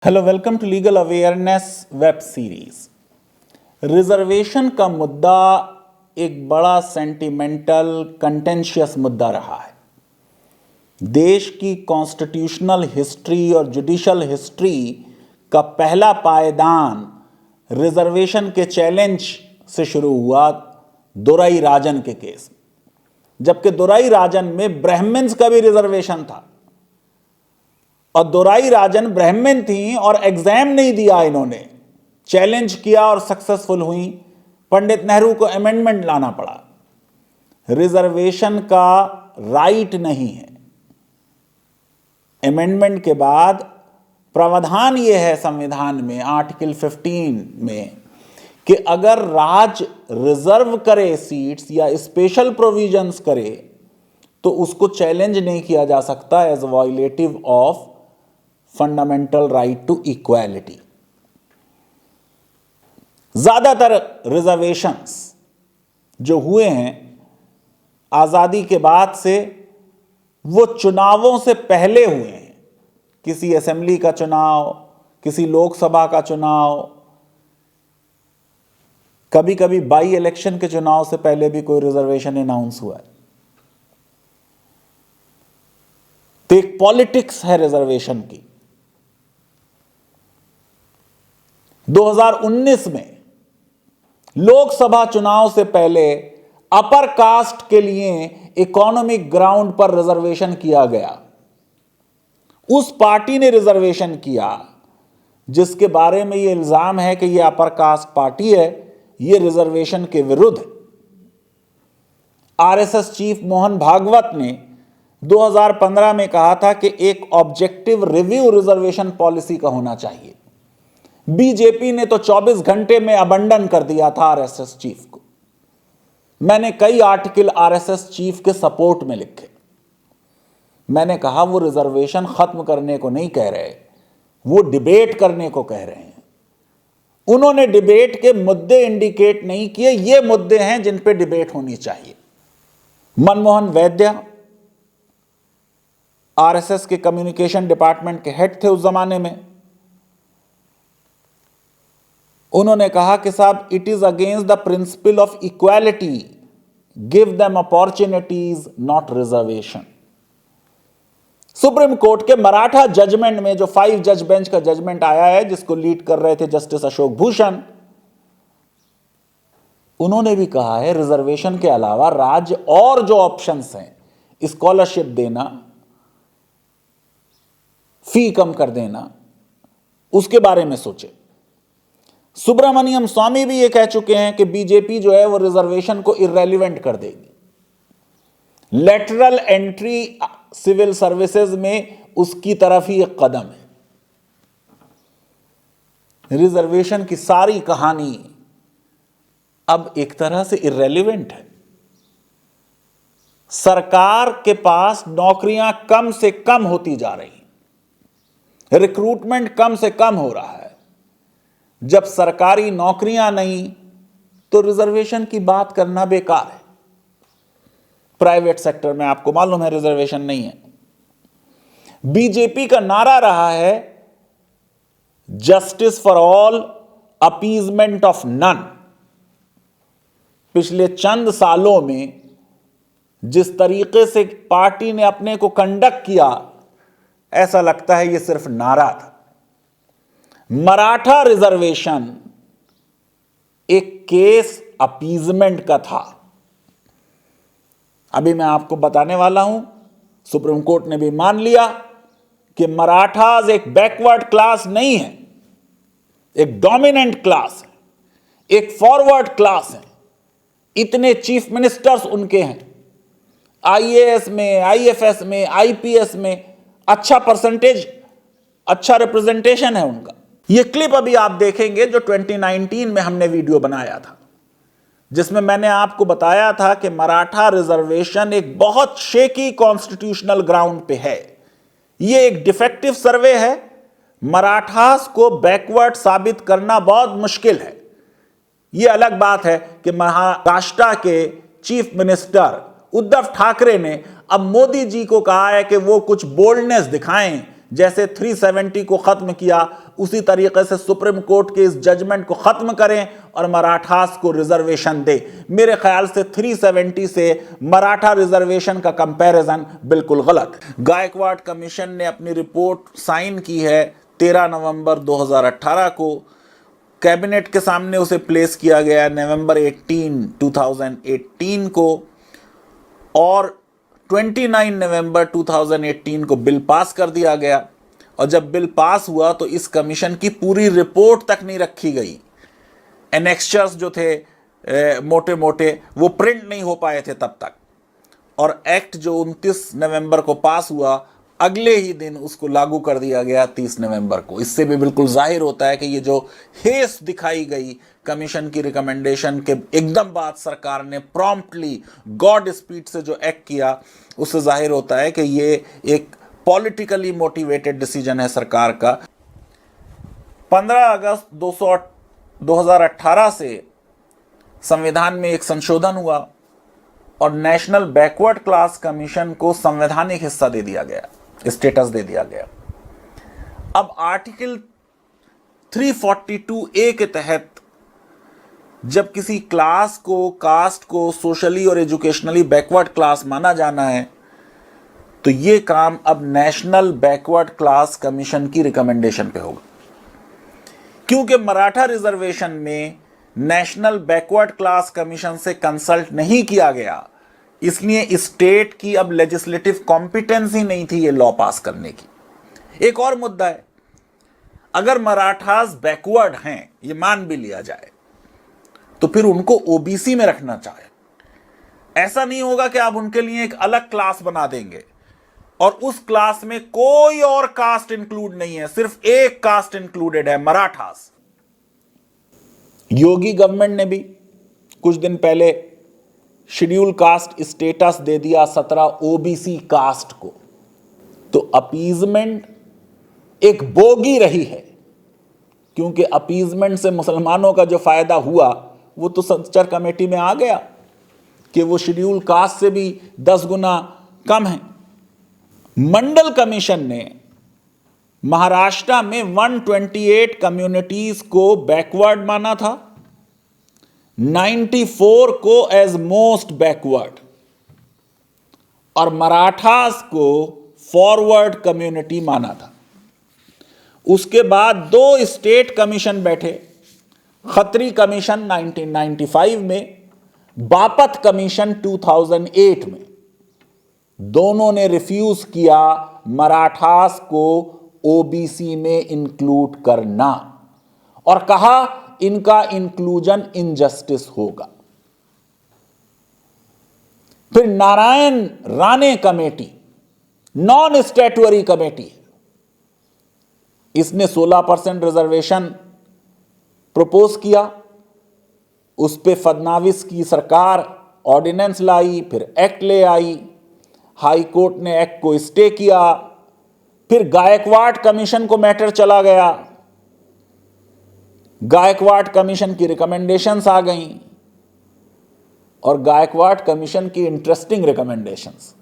Hello, welcome to legal awareness web series. Reservation का मुद्दा एक बड़ा सेंटिमेंटल कंटेंशियस मुद्दा रहा है। देश की कॉन्स्टिट्यूशनल हिस्ट्री और जुडिशल हिस्ट्री का पहला पायदान रिजर्वेशन के चैलेंज से शुरू हुआ दोराई राजन के केस, जबकि दोराई राजन में ब्राह्मण्स का भी रिजर्वेशन था और दोराई राजन ब्राह्मण थी और एग्जाम नहीं दिया, इन्होंने चैलेंज किया और सक्सेसफुल हुई। पंडित नेहरू को अमेंडमेंट लाना पड़ा। रिजर्वेशन का राइट नहीं है। अमेंडमेंट के बाद प्रावधान यह है संविधान में आर्टिकल 15 में कि अगर राज्य रिजर्व करे सीट्स या स्पेशल प्रोविजंस करे तो उसको चैलेंज नहीं किया जा सकता as violative of fundamental right to equality. ज्यादातर रिजर्वेशंस जो हुए हैं आजादी के बाद से, वो चुनावों से पहले हुए हैं। किसी असेंबली का चुनाव, किसी लोकसभा का चुनाव, कभी कभी बाई इलेक्शन के चुनाव से पहले भी कोई रिजर्वेशन अनाउंस हुआ है। तो एक पॉलिटिक्स है रिजर्वेशन की। 2019 में लोकसभा चुनाव से पहले अपर कास्ट के लिए इकोनॉमिक ग्राउंड पर रिजर्वेशन किया गया। उस पार्टी ने रिजर्वेशन किया जिसके बारे में यह इल्जाम है कि यह अपर कास्ट पार्टी है, यह रिजर्वेशन के विरुद्ध। आरएसएस चीफ मोहन भागवत ने 2015 में कहा था कि एक ऑब्जेक्टिव रिव्यू रिजर्वेशन पॉलिसी का होना चाहिए। बीजेपी ने तो 24 घंटे में अबंडन कर दिया था आरएसएस चीफ को। मैंने कई आर्टिकल आरएसएस चीफ के सपोर्ट में लिखे। मैंने कहा वो रिजर्वेशन खत्म करने को नहीं कह रहे, वो डिबेट करने को कह रहे हैं। उन्होंने डिबेट के मुद्दे इंडिकेट नहीं किए। ये मुद्दे हैं जिन पे डिबेट होनी चाहिए। मनमोहन वैद्य आरएसएस के कम्युनिकेशन डिपार्टमेंट के हेड थे उस जमाने में। उन्होंने कहा कि साहब, it is against the principle of equality, give them opportunities not reservation. Supreme court के मराठा जजमेंट में जो 5 जज बेंच का जजमेंट आया है, जिसको लीड कर रहे थे जस्टिस अशोक भूषण, उन्होंने भी कहा है रिजर्वेशन के अलावा राज्य और जो ऑप्शंस हैं, स्कॉलरशिप देना, फी कम कर देना, उसके बारे में सोचे। सुब्रमण्यम स्वामी भी ये कह चुके हैं कि बीजेपी जो है वो रिजर्वेशन को इररेलेवेंट कर देगी। लेटरल एंट्री सिविल सर्विसेज में उसकी तरफ ही एक कदम है। रिजर्वेशन की सारी कहानी अब एक तरह से इररेलेवेंट है। सरकार के पास नौकरियां कम से कम होती जा रही, रिक्रूटमेंट कम से कम हो रहा है। जब सरकारी नौकरियां नहीं तो रिजर्वेशन की बात करना बेकार है। प्राइवेट सेक्टर में आपको मालूम है रिजर्वेशन नहीं है। बीजेपी का नारा रहा है justice for all, appeasement of none. पिछले चंद सालों में जिस तरीके से पार्टी ने अपने को कंडक्ट किया, ऐसा लगता है यह सिर्फ नारा था। मराठा रिजर्वेशन एक केस अपीजमेंट का था। अभी मैं आपको बताने वाला हूं, सुप्रीम कोर्ट ने भी मान लिया कि मराठाज एक बैकवर्ड क्लास नहीं है, एक डोमिनेंट क्लास है, एक फॉरवर्ड क्लास है। इतने चीफ मिनिस्टर्स उनके हैं, आईएएस में, आईएफएस में, आईपीएस में अच्छा परसेंटेज, अच्छा रिप्रेजेंटेशन है उनका। यह क्लिप अभी आप देखेंगे जो 2019 में हमने वीडियो बनाया था, जिसमें मैंने आपको बताया था कि मराठा रिजर्वेशन एक बहुत शेकी कॉन्स्टिट्यूशनल ग्राउंड पे है। यह एक डिफेक्टिव सर्वे है। मराठास को बैकवर्ड साबित करना बहुत मुश्किल है। यह अलग बात है कि महाराष्ट्र के चीफ मिनिस्टर उद्धव ठाकरे ने अब मोदी जी को कहा है कि वो कुछ बोल्डनेस दिखाएं जैसे 370 को खत्म किया उसी तरीके से सुप्रीम कोर्ट के इस जजमेंट को खत्म करें और मराठास को रिजर्वेशन दे। मेरे ख्याल से 370 से मराठा रिजर्वेशन का कंपैरिजन बिल्कुल गलत। गायकवाड़ कमीशन ने अपनी रिपोर्ट साइन की है 13 नवंबर 2018 को। कैबिनेट के सामने उसे प्लेस किया गया नवंबर 18, 2018 को, और 29 नवंबर 2018 को बिल पास कर दिया गया। और जब बिल पास हुआ तो इस कमीशन की पूरी रिपोर्ट तक नहीं रखी गई। एनेक्स्चर्स जो थे मोटे मोटे वो प्रिंट नहीं हो पाए थे तब तक। और एक्ट जो 29 नवंबर को पास हुआ, अगले ही दिन उसको लागू कर दिया गया 30 नवंबर को। इससे भी बिल्कुल जाहिर होता है कि ये जो हेस दिखाई गई कमीशन की रिकमेंडेशन के एकदम बाद सरकार ने प्रॉम्प्टली गॉड स्पीड से जो एक्ट किया, उससे जाहिर होता है कि ये एक पॉलिटिकली मोटिवेटेड डिसीजन है सरकार का। 15 अगस्त 2018 से संविधान में एक संशोधन हुआ और नेशनल बैकवर्ड क्लास कमीशन को संवैधानिक हिस्सा दे दिया गया, स्टेटस दे दिया गया। अब आर्टिकल 342A के तहत जब किसी क्लास को, कास्ट को सोशली और एजुकेशनली बैकवर्ड क्लास माना जाना है तो ये काम अब नेशनल बैकवर्ड क्लास कमीशन की रिकमेंडेशन पे होगा। क्योंकि मराठा रिजर्वेशन में नेशनल बैकवर्ड क्लास कमीशन से कंसल्ट नहीं किया गया, इसलिए स्टेट की अब लेजिस्लेटिव कॉम्पिटेंस ही नहीं थी ये लॉ पास करने की। एक और मुद्दा है, अगर मराठास बैकवर्ड हैं, ये मान भी लिया जाए, तो फिर उनको ओबीसी में रखना चाहे। ऐसा नहीं होगा कि आप उनके लिए एक अलग क्लास बना देंगे और उस क्लास में कोई और कास्ट इंक्लूड नहीं है, सिर्फ एक कास्ट इंक्लूडेड है, मराठास। योगी गवर्नमेंट ने भी कुछ दिन पहले शेड्यूल कास्ट स्टेटस दे दिया 17 ओबीसी कास्ट को। तो अपीजमेंट एक बोगी रही है, क्योंकि अपीजमेंट से मुसलमानों का जो फायदा हुआ वो तो संचर कमेटी में आ गया कि वो शेड्यूल कास्ट से भी 10 गुना कम है। मंडल कमीशन ने महाराष्ट्र में 128 कम्युनिटीज को बैकवर्ड माना था, 94 को एज मोस्ट बैकवर्ड, और मराठास को फॉरवर्ड कम्युनिटी माना था। उसके बाद 2 स्टेट कमीशन बैठे, खत्री कमीशन 1995 में, बापत कमीशन 2008 में। दोनों ने रिफ्यूज किया मराठास को ओबीसी में इंक्लूड करना और कहा इनका इंक्लूजन इनजस्टिस होगा। फिर Narayan Rane committee, non statutory committee, इसने 16% रिजर्वेशन प्रपोज किया। उस पे फडणवीस की सरकार ऑर्डिनेंस लाई, फिर एक्ट ले आई, हाई कोर्ट ने एक्ट को स्टे किया, फिर गायकवाड़ कमीशन को मैटर चला गया, गायकवाड़ कमीशन की रिकमेंडेशंस आ गईं और गायकवाड़ कमीशन की इंटरेस्टिंग रिकमेंडेशंस।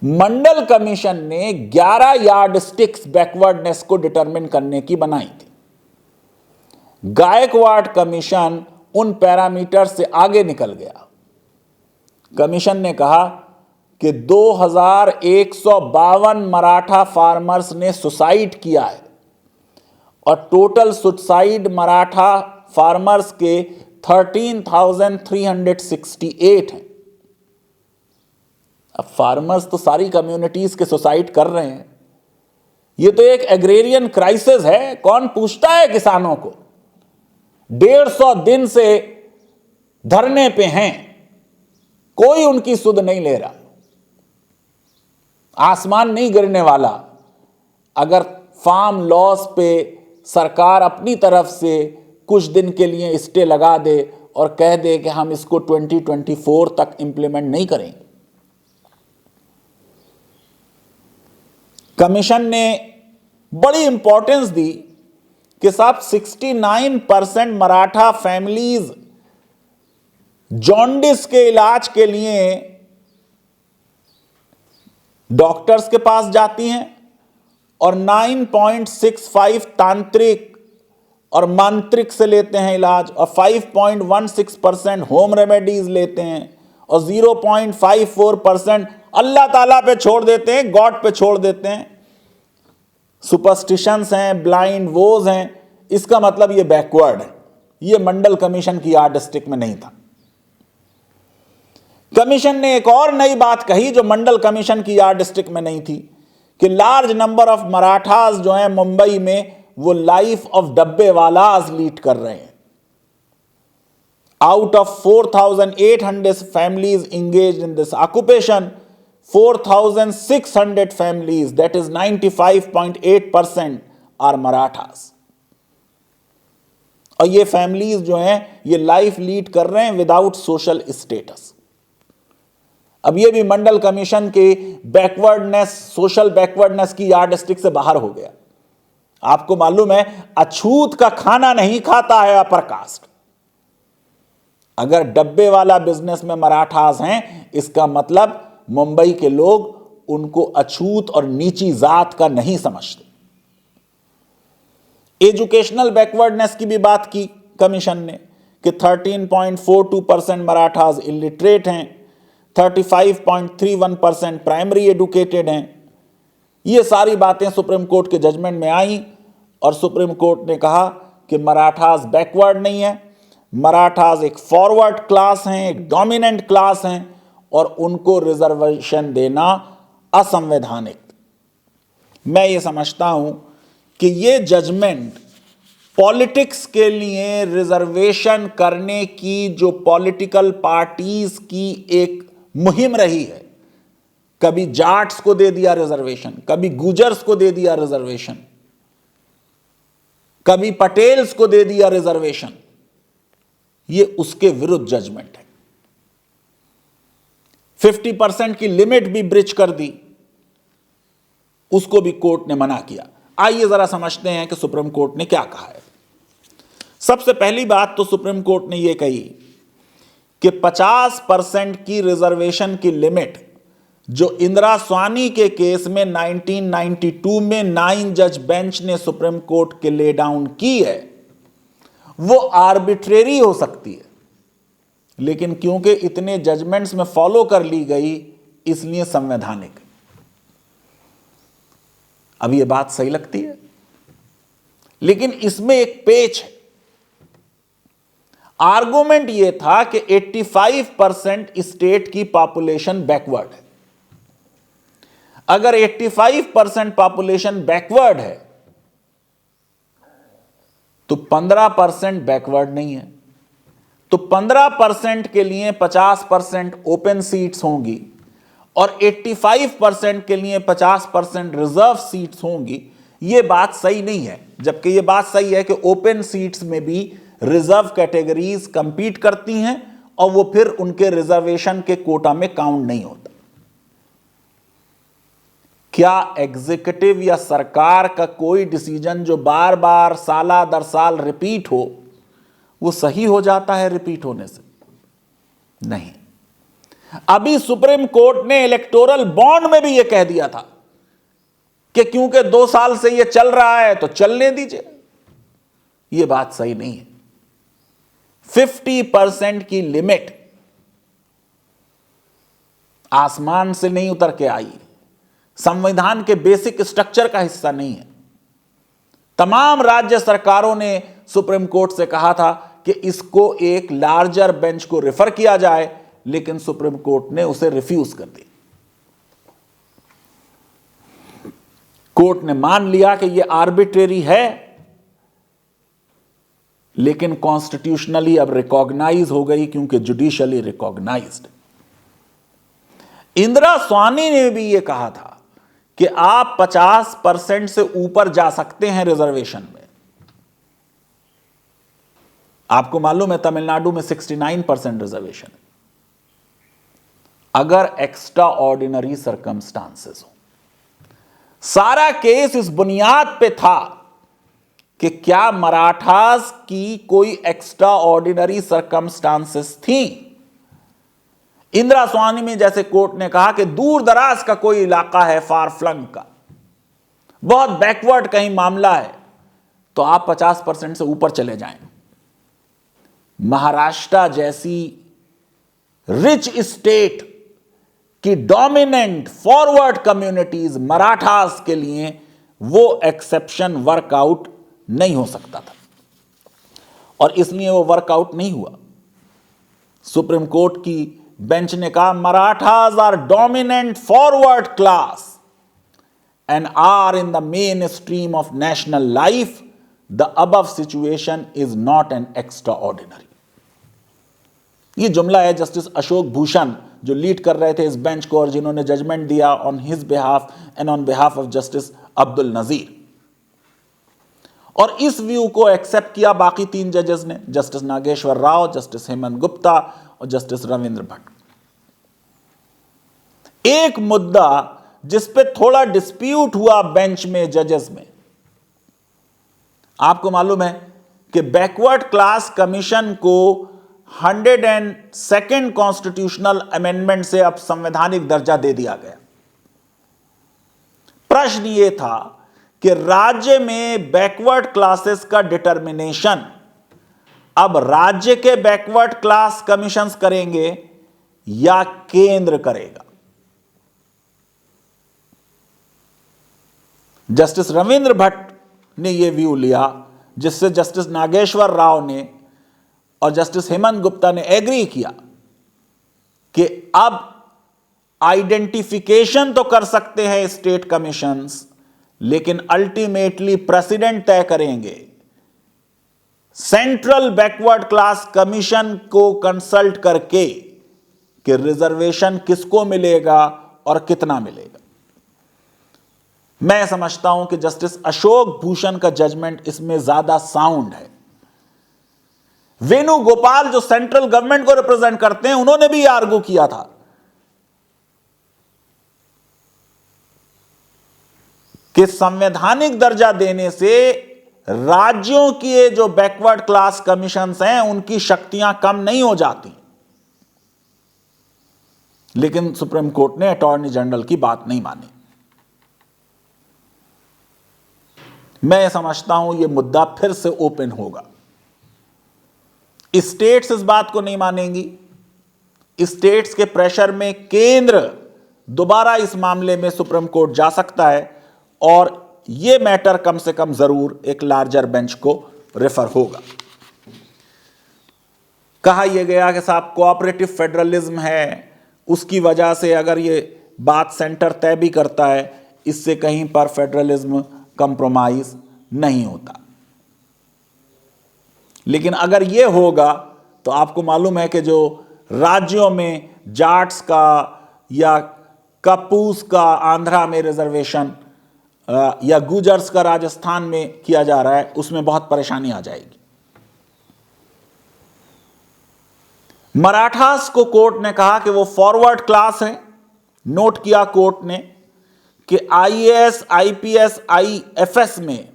मंडल कमीशन ने 11 यार्ड स्टिक्स बैकवर्डनेस को डिटरमिन करने की बनाई थी। गायकवाड़ कमीशन उन पैरामीटर से आगे निकल गया। कमीशन ने कहा कि 2152 मराठा फार्मर्स ने सुसाइड किया है और टोटल सुसाइड मराठा फार्मर्स के 13,368 हैं। अब फार्मर्स तो सारी कम्युनिटीज के सुसाइड कर रहे हैं। ये तो एक एग्रेरियन क्राइसिस है। कौन पूछता है किसानों को? 150 दिन से धरने पे हैं, कोई उनकी सुध नहीं ले रहा। आसमान नहीं गिरने वाला अगर फार्म लॉस पे सरकार अपनी तरफ से कुछ दिन के लिए स्टे लगा दे और कह दे कि हम इसको 2024 तक इंप्लीमेंट नहीं करेंगे। कमीशन ने बड़ी इंपॉर्टेंस दी कि साहब 69% मराठा फैमिलीज जॉन्डिस के इलाज के लिए डॉक्टर्स के पास जाती हैं और 9.65 तांत्रिक और मांत्रिक से लेते हैं इलाज, और 5.16% होम रेमेडीज लेते हैं, और 0.54% अल्लाह ताला पे छोड़ देते हैं, गॉड पे छोड़ देते हैं, सुपरस्टिशंस हैं, ब्लाइंड वोज हैं। इसका मतलब ये बैकवर्ड है। ये मंडल कमीशन की यार्डस्टिक में नहीं था। कमीशन ने एक और नई बात कही जो मंडल कमीशन की यार्डस्टिक में नहीं थी, कि लार्ज नंबर ऑफ मराठास जो हैं मुंबई में, वो लाइफ ऑफ डब्बेवालाज लीड कर रहे हैं। Out of 4,800 families engaged in this occupation, 4,600 families, that is 95.8%, are Marathas. और ये फैमिलीज जो हैं ये लाइफ लीड कर रहे हैं विदाउट सोशल स्टेटस। अब ये भी मंडल कमीशन के बैकवर्डनेस, सोशल बैकवर्डनेस की यार्डस्टिक से बाहर हो गया। आपको मालूम है, अछूत का खाना नहीं खाता है अपर कास्ट। अगर डब्बे वाला बिजनेस में मराठास हैं, इसका मतलब मुंबई के लोग उनको अछूत और नीची जात का नहीं समझते। एजुकेशनल बैकवर्डनेस की भी बात की कमीशन ने, कि 13.42% मराठास इलिटरेट हैं, 35.31% प्राइमरी एडुकेटेड हैं। ये सारी बातें सुप्रीम कोर्ट के जजमेंट में आई और सुप्रीम कोर्ट ने कहा कि मराठास बैकवर्ड नहीं है, मराठास एक फॉरवर्ड क्लास हैं, एक डोमिनेंट क्लास हैं, और उनको रिजर्वेशन देना असंवैधानिक। मैं ये समझता हूं कि ये जजमेंट पॉलिटिक्स के लिए रिजर्वेशन करने की जो पॉलिटिकल पार्टीज की एक मुहिम रही है, कभी जाट्स को दे दिया रिजर्वेशन, कभी गुजर्स को दे दिया रिजर्वेशन, कभी पटेल्स को दे दिया रिजर्वेशन, ये उसके विरुद्ध जजमेंट है। 50% की लिमिट भी ब्रिच कर दी, उसको भी कोर्ट ने मना किया। आइए जरा समझते हैं कि सुप्रीम कोर्ट ने क्या कहा है। सबसे पहली बात तो सुप्रीम कोर्ट ने यह कही कि 50% की रिजर्वेशन की लिमिट जो इंदिरा स्वामी के केस में 1992 में 9 जज बेंच ने सुप्रीम कोर्ट के ले डाउन की है, वो आर्बिट्रेरी हो सकती है, लेकिन क्योंकि इतने जजमेंट्स में फॉलो कर ली गई, इसलिए संवैधानिक। अब ये बात सही लगती है, लेकिन इसमें एक पेच है। आर्गुमेंट यह था कि 85% स्टेट की पॉपुलेशन बैकवर्ड है। अगर 85% पॉपुलेशन बैकवर्ड है तो 15% बैकवर्ड नहीं है, तो 15% के लिए 50% ओपन सीट्स होंगी और 85% के लिए 50% रिजर्व सीट्स होंगी। यह बात सही नहीं है, जबकि यह बात सही है कि ओपन सीट्स में भी रिजर्व कैटेगरीज कंपीट करती हैं और वो फिर उनके रिजर्वेशन के कोटा में काउंट नहीं होता। क्या एग्जीक्यूटिव या सरकार का कोई डिसीजन जो बार बार साला दर साल रिपीट हो, वो सही हो जाता है रिपीट होने से? नहीं। अभी सुप्रीम कोर्ट ने इलेक्टोरल बॉन्ड में भी यह कह दिया था कि क्योंकि 2 साल से यह चल रहा है तो चलने दीजिए। यह बात सही नहीं है। 50% की लिमिट आसमान से नहीं उतर के आई, संविधान के बेसिक स्ट्रक्चर का हिस्सा नहीं है। तमाम राज्य सरकारों ने सुप्रीम कोर्ट से कहा था कि इसको एक लार्जर बेंच को रेफर किया जाए, लेकिन सुप्रीम कोर्ट ने उसे रिफ्यूज कर दिया। कोर्ट ने मान लिया कि यह आर्बिट्रेरी है, लेकिन कॉन्स्टिट्यूशनली अब रिकॉग्नाइज हो गई क्योंकि जुडिशियली रिकॉग्नाइज्ड। इंदिरा स्वामी ने भी यह कहा था कि आप 50% से ऊपर जा सकते हैं रिजर्वेशन में। आपको मालूम है तमिलनाडु में 69% रिजर्वेशन है। अगर एक्स्ट्रा ऑर्डिनरी सर्कमस्टांसेस हो, सारा केस इस बुनियाद पे था कि क्या मराठास की कोई एक्स्ट्रा ऑर्डिनरी सर्कमस्टांसेस थी। इंदिरा स्वामी में जैसे कोर्ट ने कहा कि दूर दराज का कोई इलाका है, फार फ्लंग का, बहुत बैकवर्ड कहीं मामला है तो आप 50% से ऊपर चले जाएं। महाराष्ट्र जैसी रिच स्टेट की डोमिनेंट फॉरवर्ड कम्युनिटीज मराठास के लिए वो एक्सेप्शन वर्कआउट नहीं हो सकता था और इसलिए वो वर्कआउट नहीं हुआ। सुप्रीम कोर्ट की बेंच ने कहा Marathas are dominant forward class and are in the mainstream of national life, the above situation is not an extraordinary. ये जुमला है जस्टिस अशोक भूषण जो लीड कर रहे थे इस बेंच को और जिन्होंने जजमेंट दिया on his behalf and on behalf of justice Abdul Nazeer. और इस व्यू को एक्सेप्ट किया बाकी 3 जजेस ने, जस्टिस नागेश्वर राव, जस्टिस हेमंत गुप्ता और जस्टिस रविंद्र भट्ट। एक मुद्दा जिस पे थोड़ा डिस्प्यूट हुआ बेंच में जजेस में, आपको मालूम है कि बैकवर्ड क्लास कमीशन को 102nd कॉन्स्टिट्यूशनल अमेंडमेंट से अब संवैधानिक दर्जा दे दिया गया। प्रश्न यह था कि राज्य में बैकवर्ड क्लासेस का डिटर्मिनेशन अब राज्य के बैकवर्ड क्लास कमीशंस करेंगे या केंद्र करेगा। जस्टिस रविंद्र भट्ट ने यह व्यू लिया जिससे जस्टिस नागेश्वर राव ने और जस्टिस हेमंत गुप्ता ने एग्री किया कि अब आइडेंटिफिकेशन तो कर सकते हैं स्टेट कमीशंस, लेकिन अल्टीमेटली प्रेसिडेंट तय करेंगे। सेंट्रल बैकवर्ड क्लास कमीशन को कंसल्ट करके कि रिजर्वेशन किसको मिलेगा और कितना मिलेगा। मैं समझता हूं कि जस्टिस अशोक भूषण का जजमेंट इसमें ज्यादा साउंड है। वेणुगोपाल जो सेंट्रल गवर्नमेंट को रिप्रेजेंट करते हैं, उन्होंने भी आर्गू किया था कि संवैधानिक दर्जा देने से राज्यों की जो बैकवर्ड क्लास कमीशंस हैं उनकी शक्तियां कम नहीं हो जाती। लेकिन सुप्रीम कोर्ट ने अटॉर्नी जनरल की बात नहीं मानी। मैं समझता हूं यह मुद्दा फिर से ओपन होगा। स्टेट्स इस बात को नहीं मानेंगी। स्टेट्स के प्रेशर में केंद्र दोबारा इस मामले में सुप्रीम कोर्ट जा सकता है और यह मैटर कम से कम जरूर एक लार्जर बेंच को रेफर होगा। कहा यह गया कि साहब कोऑपरेटिव फेडरलिज्म है, उसकी वजह से अगर यह बात सेंटर तय भी करता है, इससे कहीं पर फेडरलिज्म कंप्रोमाइज नहीं होता। लेकिन अगर यह होगा तो आपको मालूम है कि जो राज्यों में जाट्स का या कपूस का आंध्रा में रिजर्वेशन या गुजर्स का राजस्थान में किया जा रहा है, उसमें बहुत परेशानी आ जाएगी। मराठास को कोर्ट ने कहा कि वो फॉरवर्ड क्लास है। नोट किया कोर्ट ने कि आईएएस, आईपीएस, आईएफएस में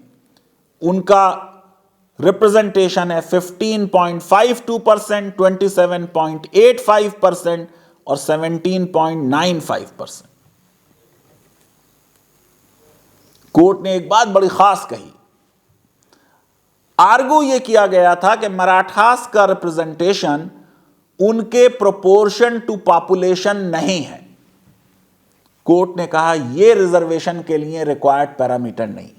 उनका रिप्रेजेंटेशन है 15.52%, 27.85% और 17.95%। कोर्ट ने एक बात बड़ी खास कही। आर्गू यह किया गया था कि मराठास का रिप्रेजेंटेशन उनके प्रोपोर्शन टू पॉपुलेशन नहीं है। कोर्ट ने कहा यह रिजर्वेशन के लिए रिक्वायर्ड पैरामीटर नहीं।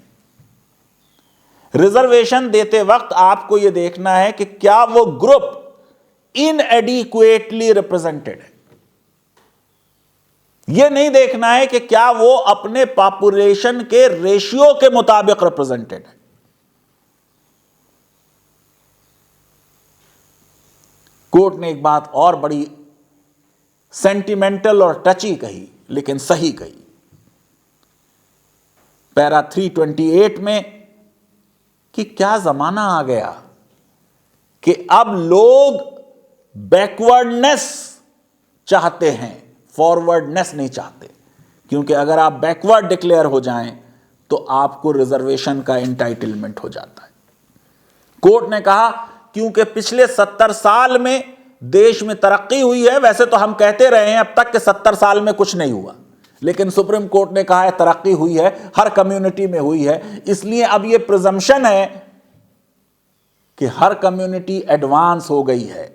रिजर्वेशन देते वक्त आपको यह देखना है कि क्या वो ग्रुप इनएडिक्वेटली रिप्रेजेंटेड है। यह नहीं देखना है कि क्या वो अपने पॉपुलेशन के रेशियो के मुताबिक रिप्रेजेंटेड है। कोर्ट ने एक बात और बड़ी सेंटिमेंटल और टची कही, लेकिन सही कही। पैरा 328 में कि क्या जमाना आ गया कि अब लोग बैकवर्डनेस चाहते हैं, फॉरवर्डनेस नहीं चाहते। क्योंकि अगर आप बैकवर्ड डिक्लेयर हो जाएं तो आपको रिजर्वेशन का एंटाइटलमेंट हो जाता है। कोर्ट ने कहा क्योंकि पिछले 70 साल में देश में तरक्की हुई है। वैसे तो हम कहते रहे हैं अब तक कि 70 साल में कुछ नहीं हुआ, लेकिन सुप्रीम कोर्ट ने कहा है तरक्की हुई है, हर कम्युनिटी में हुई है, इसलिए अब यह प्रिजम्पशन है कि हर कम्युनिटी एडवांस हो गई है।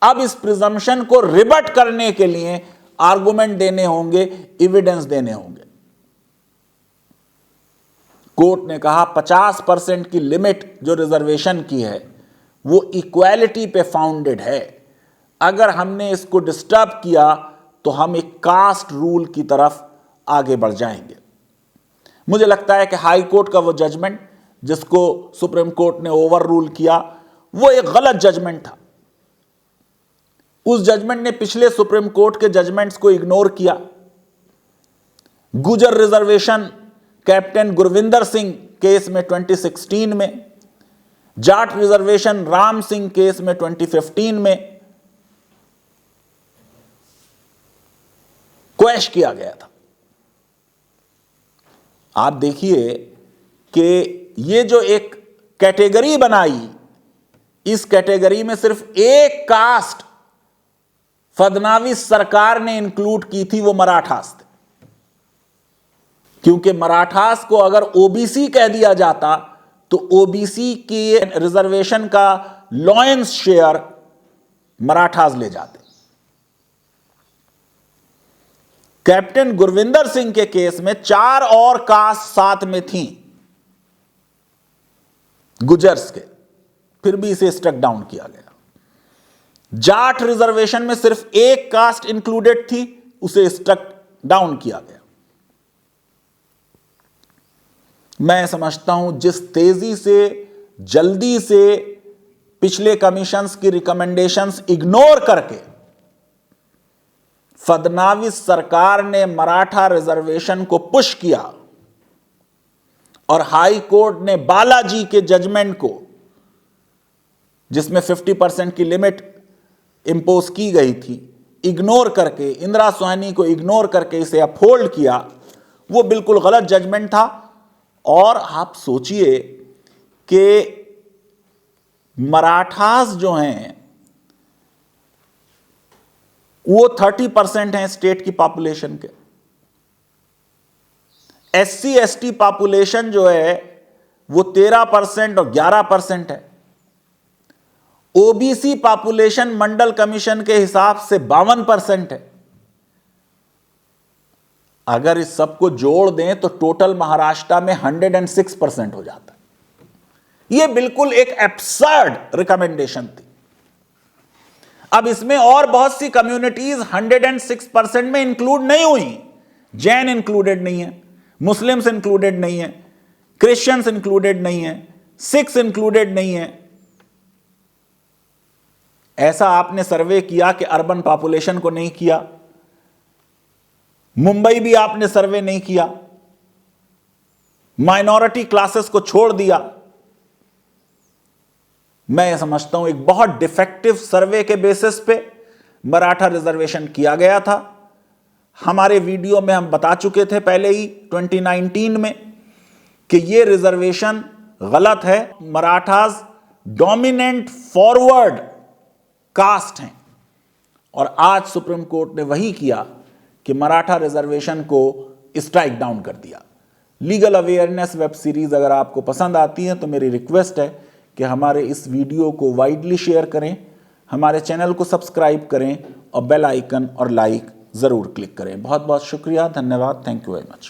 अब इस प्रिजम्पशन को रिबट करने के लिए आर्गुमेंट देने होंगे, एविडेंस देने होंगे। कोर्ट ने कहा 50% की लिमिट जो रिजर्वेशन की है वो इक्वालिटी पे फाउंडेड है। अगर हमने इसको डिस्टर्ब किया तो हम एक कास्ट रूल की तरफ आगे बढ़ जाएंगे। मुझे लगता है कि हाई कोर्ट का वो जजमेंट जिसको सुप्रीम कोर्ट ने ओवर रूल किया वो एक गलत जजमेंट था। उस जजमेंट ने पिछले सुप्रीम कोर्ट के जजमेंट्स को इग्नोर किया। गुजर reservation captain Gurvinder Singh case में 2016 में, जाट रिजर्वेशन राम सिंह केस में 2015 में क्वैश किया गया था। आप देखिए कि ये जो एक कैटेगरी बनाई, इस कैटेगरी में सिर्फ एक कास्ट फडणवीस सरकार ने इंक्लूड की थी, वो मराठास थे। क्योंकि मराठास को अगर ओबीसी कह दिया जाता तो ओबीसी की रिजर्वेशन का लॉयंस शेयर मराठास ले जाते। कैप्टन गुरविंदर सिंह के केस में 4 और कास्ट साथ में थी गुजर्स के, फिर भी इसे स्ट्रक डाउन किया गया। जाट रिजर्वेशन में सिर्फ एक कास्ट इंक्लूडेड थी, उसे स्ट्रक डाउन किया गया। मैं समझता हूं जिस तेजी से, जल्दी से पिछले कमीशंस की रिकमेंडेशंस इग्नोर करके फडणवीस सरकार ने मराठा रिजर्वेशन को पुश किया और हाई कोर्ट ने बालाजी के जजमेंट को, जिसमें 50% की लिमिट इंपोज की गई थी, इग्नोर करके, इंदिरा सोहनी को इग्नोर करके इसे अपहोल्ड किया, वो बिल्कुल गलत जजमेंट था। और आप सोचिए कि मराठास जो हैं वो 30% हैं स्टेट की पॉपुलेशन के। एससी एसटी पॉपुलेशन जो है वो 13% और 11% है। ओबीसी पॉपुलेशन मंडल कमीशन के हिसाब से 52% है। अगर इस सबको जोड़ दें तो टोटल महाराष्ट्र में 106% हो जाता है। यह बिल्कुल एक एब्सर्ड रिकमेंडेशन थी। अब इसमें और बहुत सी कम्युनिटीज 106% में इंक्लूड नहीं हुई। जैन इंक्लूडेड नहीं है, मुस्लिम्स इंक्लूडेड नहीं है, क्रिश्चियंस इंक्लूडेड नहीं है, सिख्स इंक्लूडेड नहीं है। ऐसा आपने सर्वे किया कि अर्बन पॉपुलेशन को नहीं किया। मुंबई भी आपने सर्वे नहीं किया, माइनॉरिटी क्लासेस को छोड़ दिया। मैं समझता हूं एक बहुत डिफेक्टिव सर्वे के बेसिस पे मराठा रिजर्वेशन किया गया था। हमारे वीडियो में हम बता चुके थे पहले ही 2019 में कि यह रिजर्वेशन गलत है। मराठास डोमिनेंट फॉरवर्ड कास्ट हैं और आज सुप्रीम कोर्ट ने वही किया कि मराठा रिजर्वेशन को स्ट्राइक डाउन कर दिया। लीगल अवेयरनेस वेब सीरीज अगर आपको पसंद आती है तो मेरी रिक्वेस्ट है कि हमारे इस वीडियो को वाइडली शेयर करें, हमारे चैनल को सब्सक्राइब करें और बेल आइकन और लाइक ज़रूर क्लिक करें। बहुत बहुत शुक्रिया, धन्यवाद, थैंक यू वेरी मच।